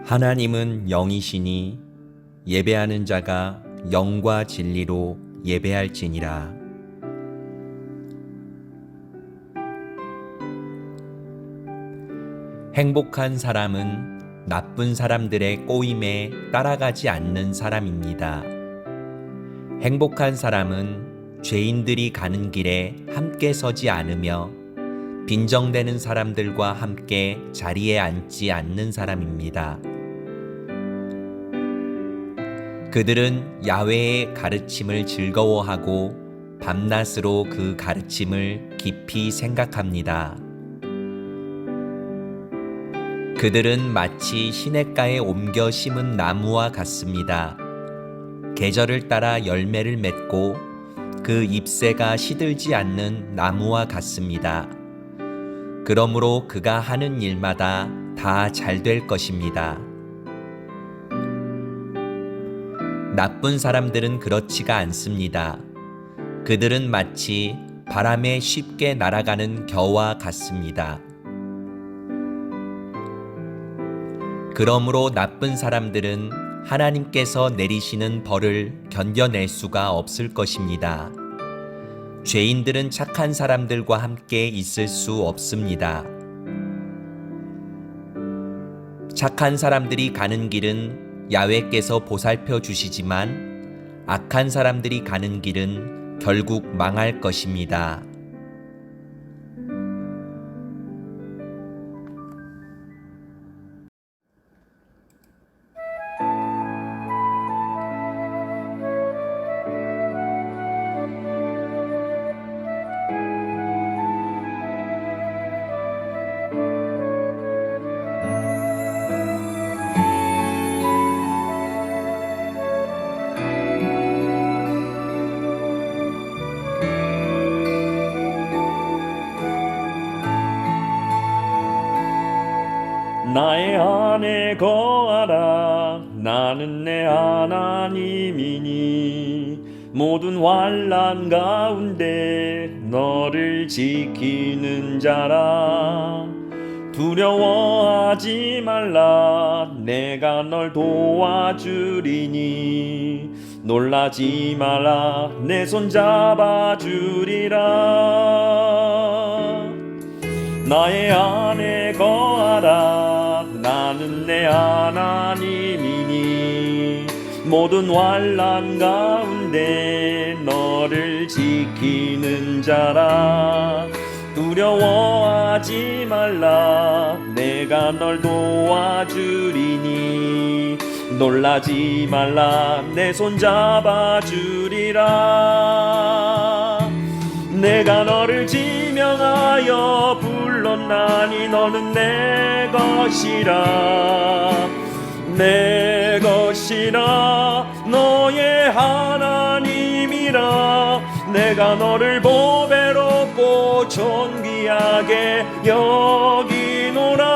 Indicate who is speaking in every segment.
Speaker 1: 하나님은 영이시니 예배하는 자가 영과 진리로 예배할지니라. 행복한 사람은 나쁜 사람들의 꼬임에 따라가지 않는 사람입니다. 행복한 사람은 죄인들이 가는 길에 함께 서지 않으며 빈정대는 사람들과 함께 자리에 앉지 않는 사람입니다. 그들은 야훼의 가르침을 즐거워하고 밤낮으로 그 가르침을 깊이 생각합니다. 그들은 마치 시냇가에 옮겨 심은 나무와 같습니다. 계절을 따라 열매를 맺고 그 잎새가 시들지 않는 나무와 같습니다. 그러므로 그가 하는 일마다 다 잘 될 것입니다. 나쁜 사람들은 그렇지가 않습니다. 그들은 마치 바람에 쉽게 날아가는 겨와 같습니다. 그러므로 나쁜 사람들은 하나님께서 내리시는 벌을 견뎌낼 수가 없을 것입니다. 죄인들은 착한 사람들과 함께 있을 수 없습니다. 착한 사람들이 가는 길은 야훼께서 보살펴 주시지만 악한 사람들이 가는 길은 결국 망할 것입니다.
Speaker 2: 나의 안에 거하라. 나는 내 하나님이니 모든 환난 가운데 너를 지키는 자라. 두려워하지 말라. 내가 널 도와주리니 놀라지 마라. 내 손 잡아주리라. 나의 안에 거하라. 나는 내 하나님이니 모든 환난 가운데 너를 지키는 자라. 두려워하지 말라. 내가 널 도와주리니 놀라지 말라. 내 손 잡아주리라. 내가 너를 지명하여 불렀나니 너는 내 것이라. 내 것이라. 너의 하나님이라. 내가 너를 보배롭고 존귀하게 여기노라.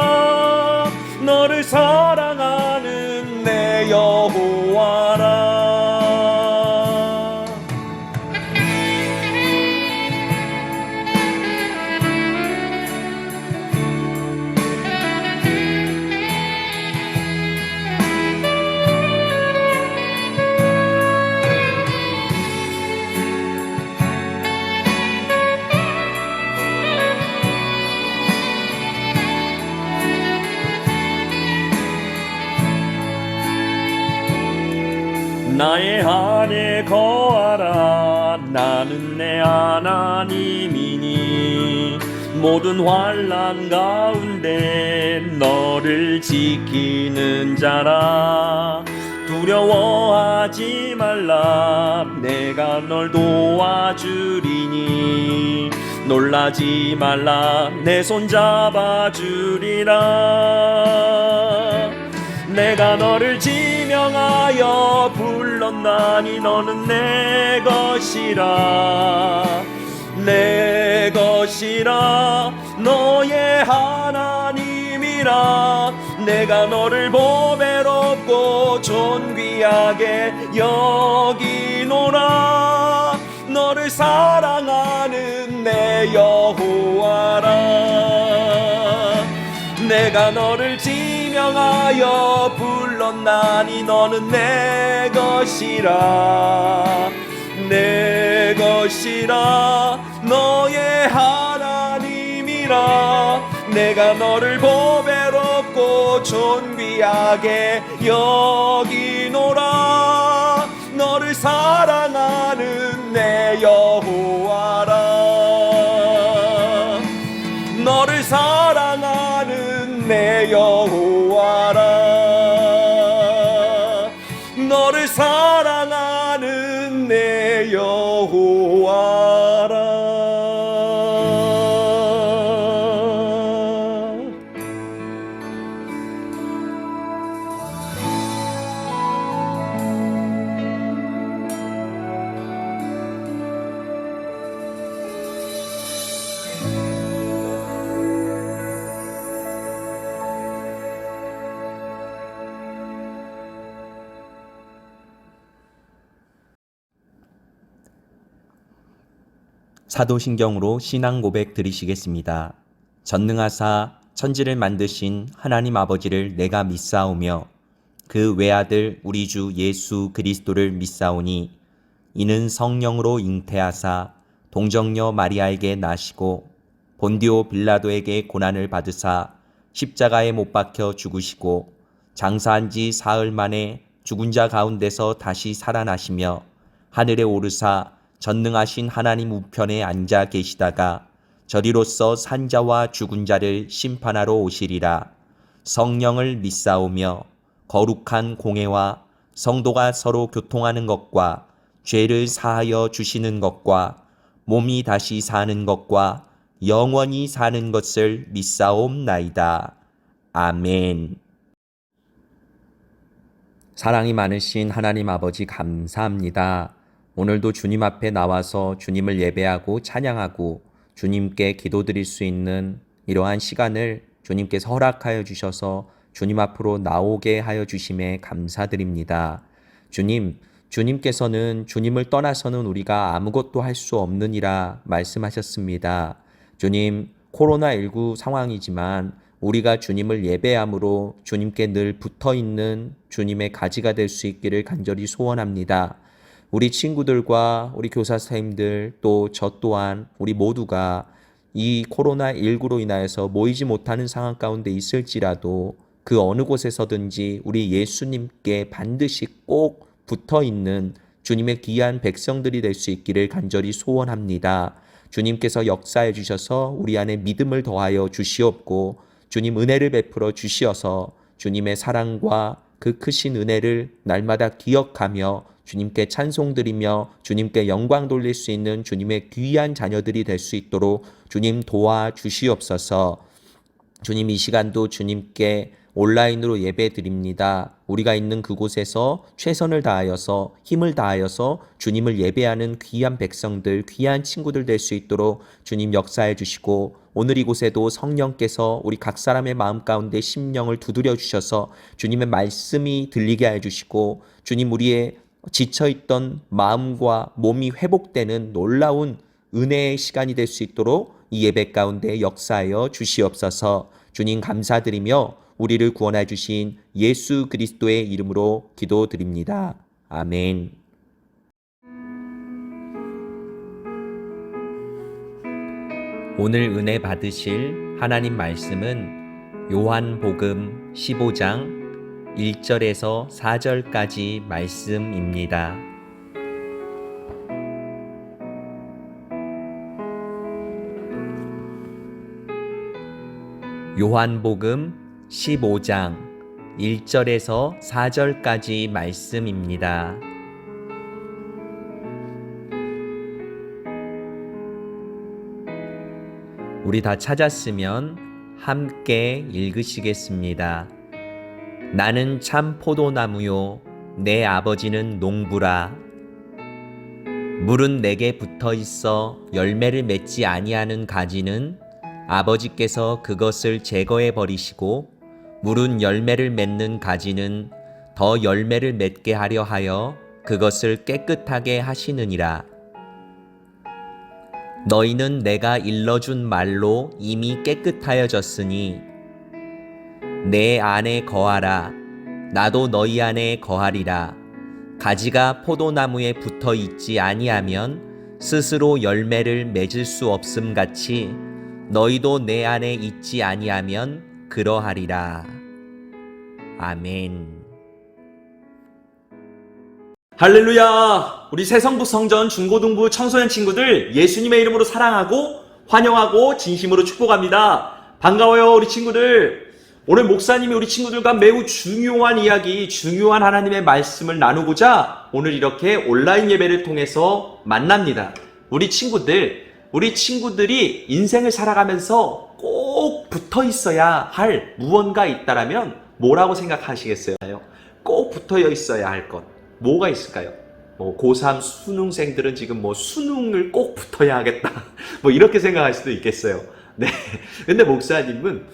Speaker 2: 너를 사랑하는 내 여호와라. 나의 안에 거하라. 나는 내 하나님이니 모든 환난 가운데 너를 지키는 자라. 두려워하지 말라. 내가 널 도와주리니 놀라지 말라. 내 손 잡아주리라. 내가 너를 지명하여 불렀나니 너는 내 것이라. 내 것이라. 너의 하나님이라. 내가 너를 보배롭고 존귀하게 여기노라. 너를 사랑하는 내 여호와라. 내가 너를 지명 향하여 불렀나니 너는 내 것이라 내 것이라 너의 하나님이라 내가 너를 보배롭고 존귀하게 여기노라 너를 사랑하는 내 여호와라 너를 사랑하는 내 여호와라 너를 사랑하는 내 여호와라
Speaker 1: 사도신경으로 신앙 고백 드리시겠습니다. 전능하사 천지를 만드신 하나님 아버지를 내가 믿사오며 그 외아들 우리 주 예수 그리스도를 믿사오니 이는 성령으로 잉태하사 동정녀 마리아에게 나시고 본디오 빌라도에게 고난을 받으사 십자가에 못 박혀 죽으시고 장사한 지 사흘 만에 죽은 자 가운데서 다시 살아나시며 하늘에 오르사 전능하신 하나님 우편에 앉아 계시다가 저리로서 산자와 죽은 자를 심판하러 오시리라. 성령을 믿사오며 거룩한 공회와 성도가 서로 교통하는 것과 죄를 사하여 주시는 것과 몸이 다시 사는 것과 영원히 사는 것을 믿사옵나이다. 아멘. 사랑이 많으신 하나님 아버지 감사합니다. 오늘도 주님 앞에 나와서 주님을 예배하고 찬양하고 주님께 기도드릴 수 있는 이러한 시간을 주님께서 허락하여 주셔서 주님 앞으로 나오게 하여 주심에 감사드립니다. 주님께서는 주님을 떠나서는 우리가 아무것도 할 수 없느니라 말씀하셨습니다. 주님, 코로나19 상황이지만 우리가 주님을 예배함으로 주님께 늘 붙어있는 주님의 가지가 될 수 있기를 간절히 소원합니다. 우리 친구들과 우리 교사 선생님들 또 저 또한 우리 모두가 이 코로나19로 인하여서 모이지 못하는 상황 가운데 있을지라도 그 어느 곳에서든지 우리 예수님께 반드시 꼭 붙어있는 주님의 귀한 백성들이 될 수 있기를 간절히 소원합니다. 주님께서 역사해 주셔서 우리 안에 믿음을 더하여 주시옵고 주님 은혜를 베풀어 주시어서 주님의 사랑과 그 크신 은혜를 날마다 기억하며 주님께 찬송드리며 주님께 영광 돌릴 수 있는 주님의 귀한 자녀들이 될 수 있도록 주님 도와주시옵소서. 주님, 이 시간도 주님께 온라인으로 예배 드립니다. 우리가 있는 그곳에서 최선을 다하여서 힘을 다하여서 주님을 예배하는 귀한 백성들, 귀한 친구들 될 수 있도록 주님 역사해 주시고 오늘 이곳에도 성령께서 우리 각 사람의 마음 가운데 심령을 두드려 주셔서 주님의 말씀이 들리게 해 주시고 주님 우리의 지쳐있던 마음과 몸이 회복되는 놀라운 은혜의 시간이 될 수 있도록 이 예배 가운데 역사하여 주시옵소서. 주님 감사드리며 우리를 구원해 주신 예수 그리스도의 이름으로 기도드립니다. 아멘. 오늘 은혜 받으실 하나님 말씀은 요한복음 15장 1절에서 4절까지 말씀입니다. 요한복음 15장 1절에서 4절까지 말씀입니다. 우리 다 찾았으면 함께 읽으시겠습니다. 나는 참 포도나무요 내 아버지는 농부라. 물은 내게 붙어 있어 열매를 맺지 아니하는 가지는 아버지께서 그것을 제거해 버리시고 물은 열매를 맺는 가지는 더 열매를 맺게 하려 하여 그것을 깨끗하게 하시느니라. 너희는 내가 일러준 말로 이미 깨끗하여졌으니 내 안에 거하라. 나도 너희 안에 거하리라. 가지가 포도나무에 붙어 있지 아니하면 스스로 열매를 맺을 수 없음 같이 너희도 내 안에 있지 아니하면 그러하리라. 아멘.
Speaker 2: 할렐루야! 우리 새성부 성전 중고등부 청소년 친구들 예수님의 이름으로 사랑하고 환영하고 진심으로 축복합니다. 반가워요, 우리 친구들. 오늘 목사님이 우리 친구들과 매우 중요한 이야기, 중요한 하나님의 말씀을 나누고자 오늘 이렇게 온라인 예배를 통해서 만납니다. 우리 친구들이 인생을 살아가면서 꼭 붙어 있어야 할 무언가 있다라면 뭐라고 생각하시겠어요? 꼭 붙어 있어야 할 것. 뭐가 있을까요? 고3 수능생들은 지금 수능을 꼭 붙어야 하겠다. 이렇게 생각할 수도 있겠어요. 네. 근데 목사님은,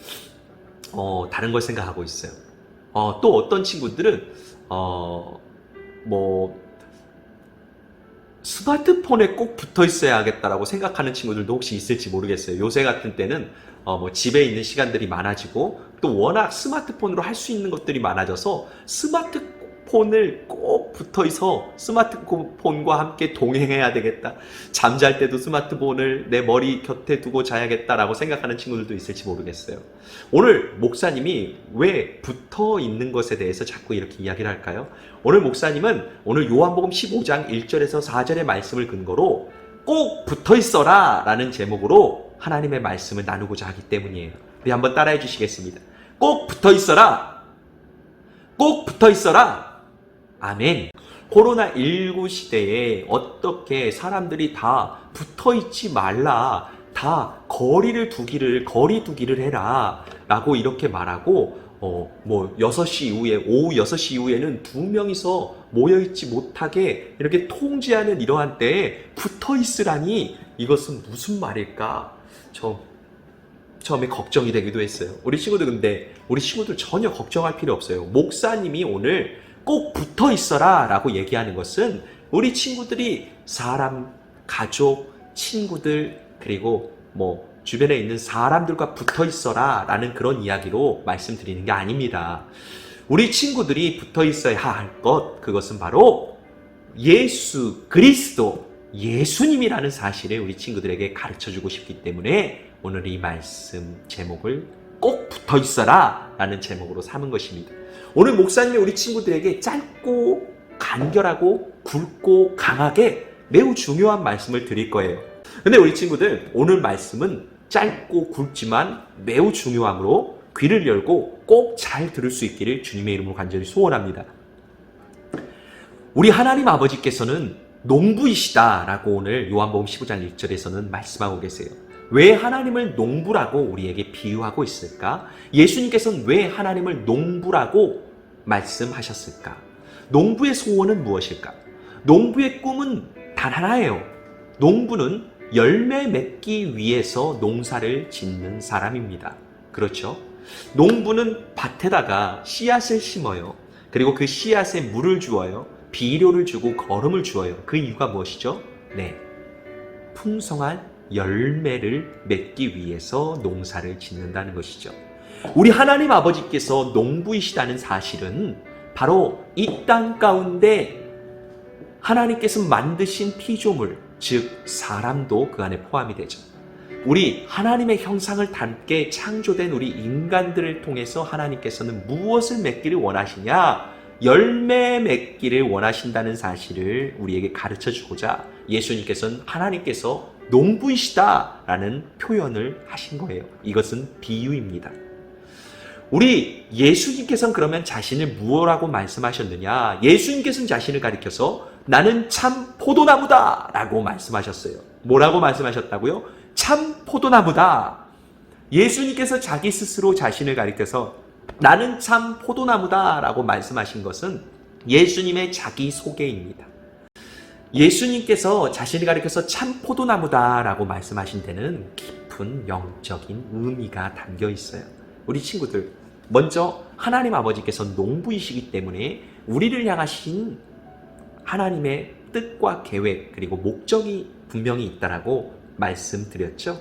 Speaker 2: 다른 걸 생각하고 있어요. 또 어떤 친구들은, 스마트폰에 꼭 붙어 있어야 하겠다라고 생각하는 친구들도 혹시 있을지 모르겠어요. 요새 같은 때는, 집에 있는 시간들이 많아지고, 또 워낙 스마트폰으로 할 수 있는 것들이 많아져서, 스마트폰을 꼭 붙어있어 스마트폰과 함께 동행해야 되겠다. 잠잘 때도 스마트폰을 내 머리 곁에 두고 자야겠다라고 생각하는 친구들도 있을지 모르겠어요. 오늘 목사님이 왜 붙어 있는 것에 대해서 자꾸 이렇게 이야기를 할까요? 오늘 목사님은 오늘 요한복음 15장 1절에서 4절의 말씀을 근거로 꼭 붙어 있어라 라는 제목으로 하나님의 말씀을 나누고자 하기 때문이에요. 우리 한번 따라해 주시겠습니다. 꼭 붙어 있어라. 꼭 붙어 있어라. 아멘. 코로나19 시대에 어떻게 사람들이 다 붙어 있지 말라, 다 거리 두기를 해라 라고 이렇게 말하고 6시 이후에, 오후 6시 이후에는 2명이서 모여있지 못하게 이렇게 통제하는 이러한 때에 붙어 있으라니 이것은 무슨 말일까? 처음에 걱정이 되기도 했어요. 우리 친구들 전혀 걱정할 필요 없어요. 목사님이 오늘 꼭 붙어 있어라 라고 얘기하는 것은 우리 친구들이 사람, 가족, 친구들, 그리고 주변에 있는 사람들과 붙어 있어라 라는 그런 이야기로 말씀드리는 게 아닙니다. 우리 친구들이 붙어 있어야 할 것, 그것은 바로 예수 그리스도, 예수님이라는 사실을 우리 친구들에게 가르쳐 주고 싶기 때문에 오늘 이 말씀 제목을 꼭 붙어 있어라 라는 제목으로 삼은 것입니다. 오늘 목사님이 우리 친구들에게 짧고 간결하고 굵고 강하게 매우 중요한 말씀을 드릴 거예요. 근데 우리 친구들, 오늘 말씀은 짧고 굵지만 매우 중요하므로 귀를 열고 꼭 잘 들을 수 있기를 주님의 이름으로 간절히 소원합니다. 우리 하나님 아버지께서는 농부이시다라고 오늘 요한복음 15장 1절에서는 말씀하고 계세요. 왜 하나님을 농부라고 우리에게 비유하고 있을까? 예수님께서는 왜 하나님을 농부라고 말씀하셨을까? 농부의 소원은 무엇일까? 농부의 꿈은 단 하나예요. 농부는 열매 맺기 위해서 농사를 짓는 사람입니다. 그렇죠? 농부는 밭에다가 씨앗을 심어요. 그리고 그 씨앗에 물을 주어요. 비료를 주고 거름을 주어요. 그 이유가 무엇이죠? 네, 풍성한 열매를 맺기 위해서 농사를 짓는다는 것이죠. 우리 하나님 아버지께서 농부이시다는 사실은 바로 이 땅 가운데 하나님께서 만드신 피조물, 즉 사람도 그 안에 포함이 되죠. 우리 하나님의 형상을 닮게 창조된 우리 인간들을 통해서 하나님께서는 무엇을 맺기를 원하시냐? 열매 맺기를 원하신다는 사실을 우리에게 가르쳐 주고자 예수님께서는 하나님께서 농부이시다라는 표현을 하신 거예요. 이것은 비유입니다. 우리 예수님께서는 그러면 자신을 무엇라고 말씀하셨느냐? 예수님께서는 자신을 가리켜서 나는 참 포도나무다 라고 말씀하셨어요. 뭐라고 말씀하셨다고요? 참 포도나무다. 예수님께서 자기 스스로 자신을 가리켜서 나는 참 포도나무다 라고 말씀하신 것은 예수님의 자기소개입니다. 예수님께서 자신을 가리켜서 참 포도나무다 라고 말씀하신 데는 깊은 영적인 의미가 담겨 있어요. 우리 친구들, 먼저 하나님 아버지께서 농부이시기 때문에 우리를 향하신 하나님의 뜻과 계획 그리고 목적이 분명히 있다라고 말씀드렸죠.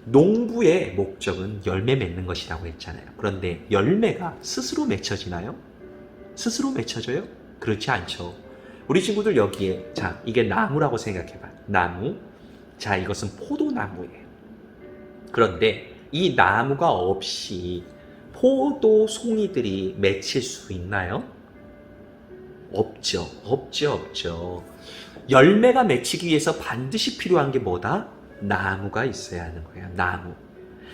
Speaker 2: 농부의 목적은 열매 맺는 것이라고 했잖아요. 그런데 열매가 스스로 맺혀지나요? 스스로 맺혀져요? 그렇지 않죠. 우리 친구들 여기에, 자, 이게 나무라고 생각해봐. 나무. 자, 이것은 포도나무예요. 그런데 이 나무가 없이 포도 송이들이 맺힐 수 있나요? 없죠. 없죠. 열매가 맺히기 위해서 반드시 필요한 게 뭐다? 나무가 있어야 하는 거예요. 나무.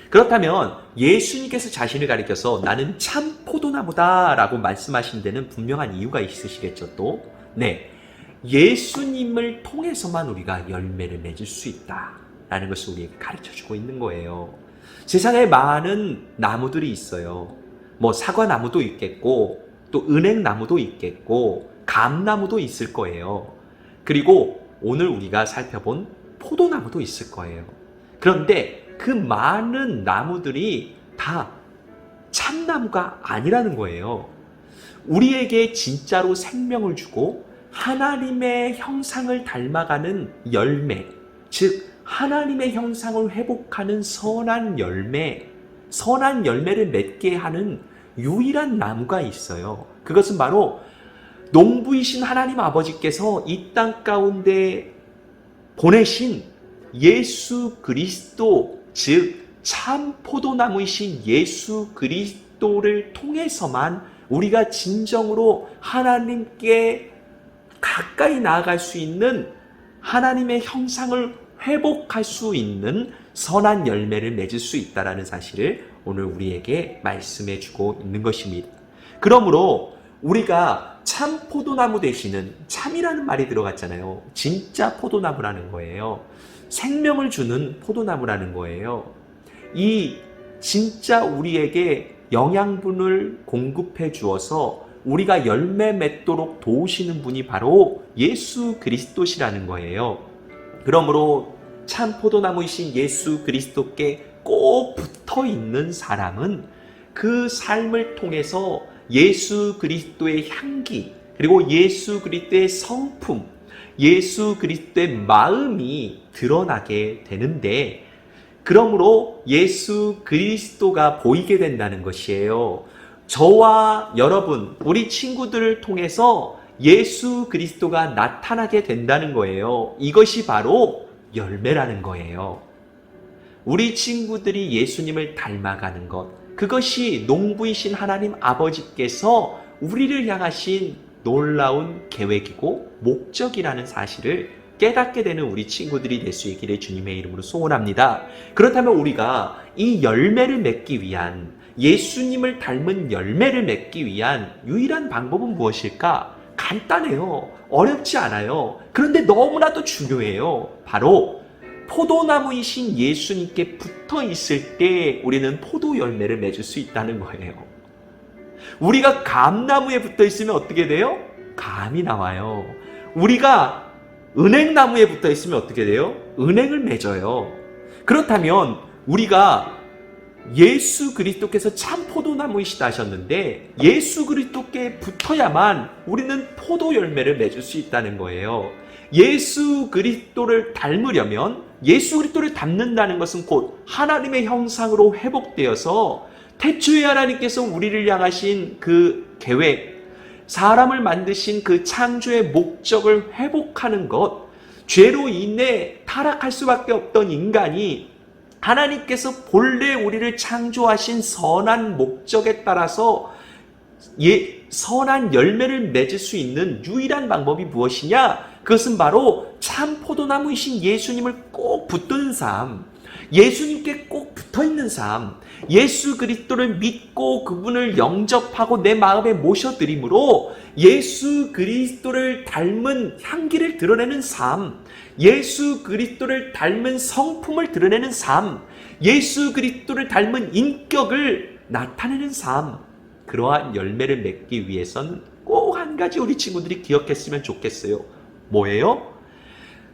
Speaker 2: 그렇다면 예수님께서 자신을 가리켜서 나는 참 포도나무다 라고 말씀하신 데는 분명한 이유가 있으시겠죠, 또? 네. 예수님을 통해서만 우리가 열매를 맺을 수 있다 라는 것을 우리에게 가르쳐 주고 있는 거예요. 세상에 많은 나무들이 있어요. 뭐 사과나무도 있겠고, 또 은행나무도 있겠고, 감나무도 있을 거예요. 그리고 오늘 우리가 살펴본 포도나무도 있을 거예요. 그런데 그 많은 나무들이 다 참나무가 아니라는 거예요. 우리에게 진짜로 생명을 주고 하나님의 형상을 닮아가는 열매, 즉 하나님의 형상을 회복하는 선한 열매를 맺게 하는 유일한 나무가 있어요. 그것은 바로 농부이신 하나님 아버지께서 이 땅 가운데 보내신 예수 그리스도, 즉 참 포도나무이신 예수 그리스도를 통해서만 우리가 진정으로 하나님께 가까이 나아갈 수 있는, 하나님의 형상을 회복할 수 있는 선한 열매를 맺을 수 있다는 사실을 오늘 우리에게 말씀해 주고 있는 것입니다. 그러므로 우리가 참 포도나무 되시는, 참이라는 말이 들어갔잖아요. 진짜 포도나무라는 거예요. 생명을 주는 포도나무라는 거예요. 이 진짜 우리에게 영양분을 공급해 주어서 우리가 열매 맺도록 도우시는 분이 바로 예수 그리스도시라는 거예요. 그러므로 참 포도나무이신 예수 그리스도께 꼭 붙어 있는 사람은 그 삶을 통해서 예수 그리스도의 향기, 그리고 예수 그리스도의 성품, 예수 그리스도의 마음이 드러나게 되는데, 그러므로 예수 그리스도가 보이게 된다는 것이에요. 저와 여러분, 우리 친구들을 통해서 예수 그리스도가 나타나게 된다는 거예요. 이것이 바로 열매라는 거예요. 우리 친구들이 예수님을 닮아가는 것, 그것이 농부이신 하나님 아버지께서 우리를 향하신 놀라운 계획이고 목적이라는 사실을 깨닫게 되는 우리 친구들이 될 수 있기를 주님의 이름으로 소원합니다. 그렇다면 우리가 이 열매를 맺기 위한, 예수님을 닮은 열매를 맺기 위한 유일한 방법은 무엇일까? 간단해요. 어렵지 않아요. 그런데 너무나도 중요해요. 바로 포도나무이신 예수님께 붙어 있을 때 우리는 포도 열매를 맺을 수 있다는 거예요. 우리가 감나무에 붙어 있으면 어떻게 돼요? 감이 나와요. 우리가 은행나무에 붙어 있으면 어떻게 돼요? 은행을 맺어요. 그렇다면 우리가 예수 그리스도께서 참 포도나무이시다 하셨는데 예수 그리스도께 붙어야만 우리는 포도 열매를 맺을 수 있다는 거예요. 예수 그리스도를 닮으려면, 예수 그리스도를 닮는다는 것은 곧 하나님의 형상으로 회복되어서 태초에 하나님께서 우리를 향하신 그 계획, 사람을 만드신 그 창조의 목적을 회복하는 것, 죄로 인해 타락할 수밖에 없던 인간이 하나님께서 본래 우리를 창조하신 선한 목적에 따라서 선한 열매를 맺을 수 있는 유일한 방법이 무엇이냐? 그것은 바로 참 포도나무이신 예수님을 꼭 붙드는 삶, 예수님께 꼭 붙어있는 삶, 예수 그리스도를 믿고 그분을 영접하고 내 마음에 모셔드림으로 예수 그리스도를 닮은 향기를 드러내는 삶, 예수 그리스도를 닮은 성품을 드러내는 삶, 예수 그리스도를 닮은 인격을 나타내는 삶, 그러한 열매를 맺기 위해서는 꼭 한 가지 우리 친구들이 기억했으면 좋겠어요. 뭐예요?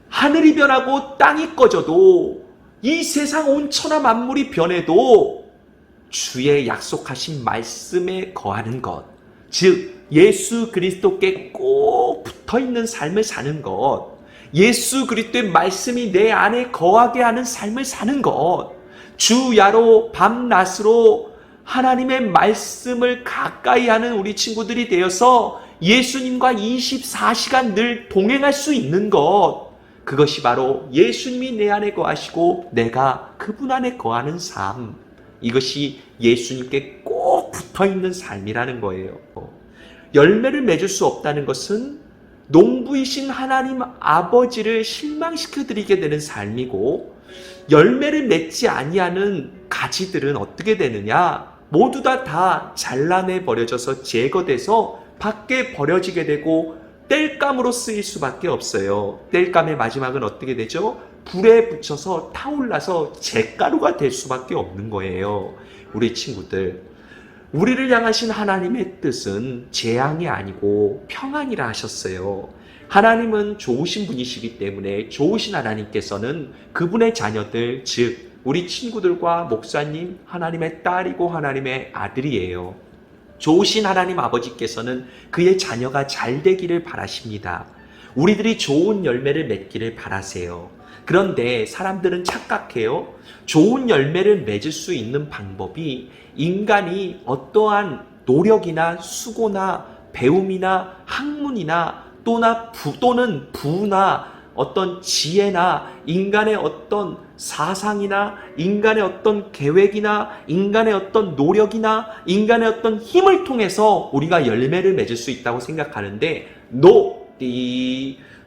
Speaker 2: 하늘이 변하고 땅이 꺼져도 이 세상 온 천하 만물이 변해도 주의 약속하신 말씀에 거하는 것, 즉 예수 그리스도께 꼭 붙어있는 삶을 사는 것, 예수 그리스도의 말씀이 내 안에 거하게 하는 삶을 사는 것, 주야로 밤낮으로 하나님의 말씀을 가까이 하는 우리 친구들이 되어서 예수님과 24시간 늘 동행할 수 있는 것, 그것이 바로 예수님이 내 안에 거하시고 내가 그분 안에 거하는 삶, 이것이 예수님께 꼭 붙어있는 삶이라는 거예요. 열매를 맺을 수 없다는 것은 농부이신 하나님 아버지를 실망시켜드리게 되는 삶이고, 열매를 맺지 아니하는 가지들은 어떻게 되느냐? 모두 다 잘라내 버려져서 제거돼서 밖에 버려지게 되고 땔감으로 쓰일 수밖에 없어요. 땔감의 마지막은 어떻게 되죠? 불에 붙여서 타올라서 잿가루가 될 수밖에 없는 거예요. 우리 친구들, 우리를 향하신 하나님의 뜻은 재앙이 아니고 평안이라 하셨어요. 하나님은 좋으신 분이시기 때문에 좋으신 하나님께서는 그분의 자녀들, 즉 우리 친구들과 목사님, 하나님의 딸이고 하나님의 아들이에요. 좋으신 하나님 아버지께서는 그의 자녀가 잘 되기를 바라십니다. 우리들이 좋은 열매를 맺기를 바라세요. 그런데 사람들은 착각해요. 좋은 열매를 맺을 수 있는 방법이 인간이 어떠한 노력이나 수고나 배움이나 학문이나 또는 부나 어떤 지혜나 인간의 어떤 사상이나 인간의 어떤 계획이나 인간의 어떤 노력이나 인간의 어떤 힘을 통해서 우리가 열매를 맺을 수 있다고 생각하는데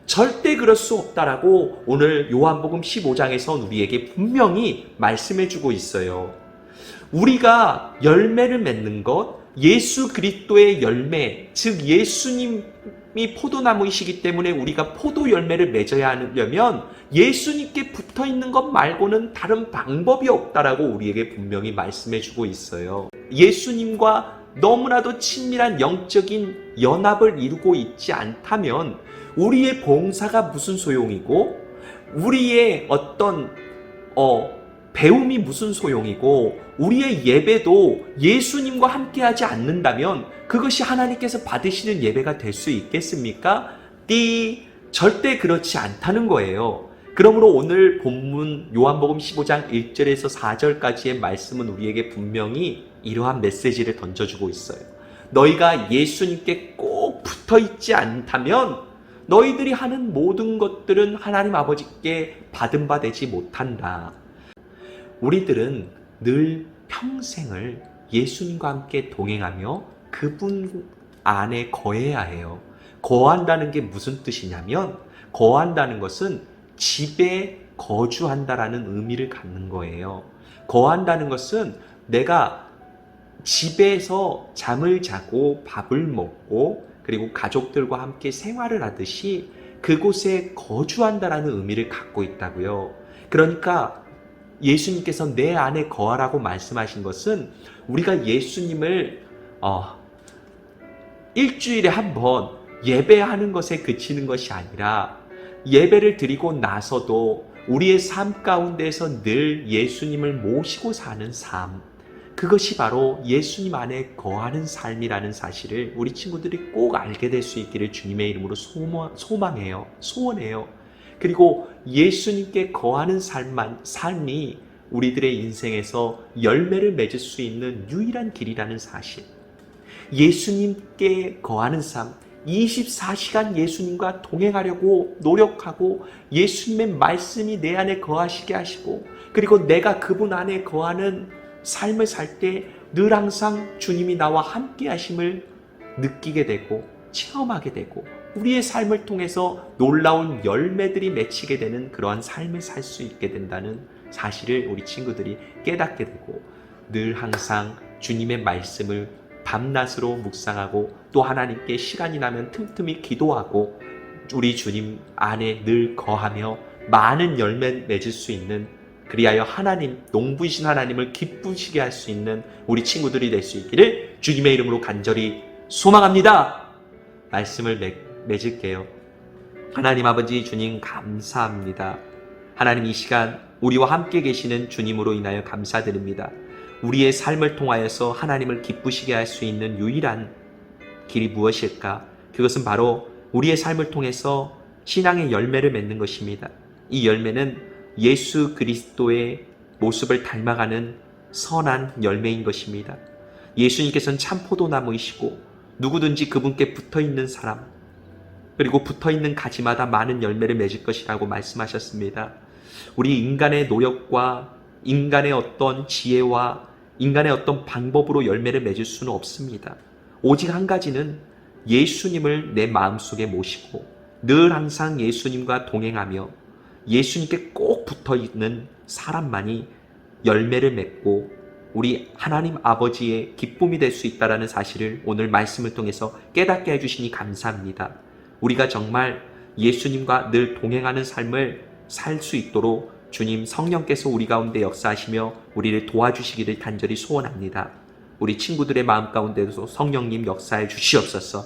Speaker 2: 절대 그럴 수 없다라고 오늘 요한복음 15장에서 우리에게 분명히 말씀해 주고 있어요. 우리가 열매를 맺는 것, 예수 그리스도의 열매, 즉 예수님이 포도나무이시기 때문에 우리가 포도 열매를 맺어야 하려면 예수님께 붙어 있는 것 말고는 다른 방법이 없다라고 우리에게 분명히 말씀해 주고 있어요. 예수님과 너무나도 친밀한 영적인 연합을 이루고 있지 않다면 우리의 봉사가 무슨 소용이고 우리의 어떤 배움이 무슨 소용이고 우리의 예배도 예수님과 함께하지 않는다면 그것이 하나님께서 받으시는 예배가 될 수 있겠습니까? 절대 그렇지 않다는 거예요. 그러므로 오늘 본문 요한복음 15장 1절에서 4절까지의 말씀은 우리에게 분명히 이러한 메시지를 던져주고 있어요. 너희가 예수님께 꼭 붙어있지 않다면 너희들이 하는 모든 것들은 하나님 아버지께 받은 바 되지 못한다. 우리들은 늘 평생을 예수님과 함께 동행하며 그분 안에 거해야 해요. 거한다는 게 무슨 뜻이냐면 거한다는 것은 집에 거주한다라는 의미를 갖는 거예요. 거한다는 것은 내가 집에서 잠을 자고 밥을 먹고 그리고 가족들과 함께 생활을 하듯이 그곳에 거주한다라는 의미를 갖고 있다고요. 그러니까 예수님께서 내 안에 거하라고 말씀하신 것은 우리가 예수님을 일주일에 한 번 예배하는 것에 그치는 것이 아니라 예배를 드리고 나서도 우리의 삶 가운데에서 늘 예수님을 모시고 사는 삶, 그것이 바로 예수님 안에 거하는 삶이라는 사실을 우리 친구들이 꼭 알게 될 수 있기를 주님의 이름으로 소망해요. 소원해요. 그리고 예수님께 거하는 삶이 우리들의 인생에서 열매를 맺을 수 있는 유일한 길이라는 사실. 예수님께 거하는 삶, 24시간 예수님과 동행하려고 노력하고 예수님의 말씀이 내 안에 거하시게 하시고 그리고 내가 그분 안에 거하는 삶을 살 때 늘 항상 주님이 나와 함께 하심을 느끼게 되고 체험하게 되고 우리의 삶을 통해서 놀라운 열매들이 맺히게 되는 그러한 삶을 살 수 있게 된다는 사실을 우리 친구들이 깨닫게 되고 늘 항상 주님의 말씀을 밤낮으로 묵상하고 또 하나님께 시간이 나면 틈틈이 기도하고 우리 주님 안에 늘 거하며 많은 열매 맺을 수 있는 그리하여 하나님, 농부이신 하나님을 기쁘시게 할 수 있는 우리 친구들이 될 수 있기를 주님의 이름으로 간절히 소망합니다. 말씀을 맺을게요. 하나님 아버지 주님 감사합니다. 하나님 이 시간 우리와 함께 계시는 주님으로 인하여 감사드립니다. 우리의 삶을 통하여서 하나님을 기쁘시게 할 수 있는 유일한 길이 무엇일까? 그것은 바로 우리의 삶을 통해서 신앙의 열매를 맺는 것입니다. 이 열매는 예수 그리스도의 모습을 닮아가는 선한 열매인 것입니다. 예수님께서는 참 포도나무이시고 누구든지 그분께 붙어있는 사람, 그리고 붙어있는 가지마다 많은 열매를 맺을 것이라고 말씀하셨습니다. 우리 인간의 노력과 인간의 어떤 지혜와 인간의 어떤 방법으로 열매를 맺을 수는 없습니다. 오직 한 가지는 예수님을 내 마음속에 모시고 늘 항상 예수님과 동행하며 예수님께 꼭 붙어있는 사람만이 열매를 맺고 우리 하나님 아버지의 기쁨이 될 수 있다는 사실을 오늘 말씀을 통해서 깨닫게 해주시니 감사합니다. 우리가 정말 예수님과 늘 동행하는 삶을 살 수 있도록 주님 성령께서 우리 가운데 역사하시며 우리를 도와주시기를 간절히 소원합니다. 우리 친구들의 마음 가운데도 성령님 역사해 주시옵소서.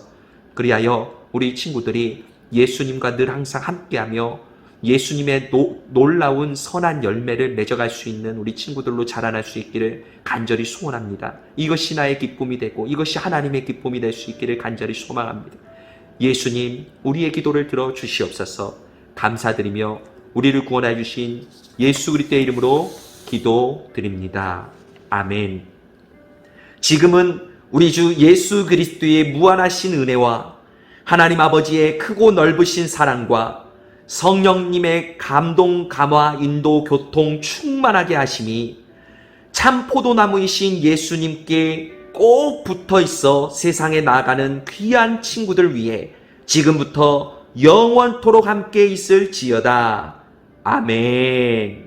Speaker 2: 그리하여 우리 친구들이 예수님과 늘 항상 함께하며 예수님의 놀라운 선한 열매를 맺어갈 수 있는 우리 친구들로 자라날 수 있기를 간절히 소원합니다. 이것이 나의 기쁨이 되고 이것이 하나님의 기쁨이 될 수 있기를 간절히 소망합니다. 예수님, 우리의 기도를 들어 주시옵소서. 감사드리며 우리를 구원해 주신 예수 그리스도의 이름으로 기도드립니다. 아멘. 지금은 우리 주 예수 그리스도의 무한하신 은혜와 하나님 아버지의 크고 넓으신 사랑과 성령님의 감동, 감화, 인도, 교통 충만하게 하심이 참 포도나무이신 예수님께 꼭 붙어 있어 세상에 나아가는 귀한 친구들 위해 지금부터 영원토록 함께 있을지어다. 아멘.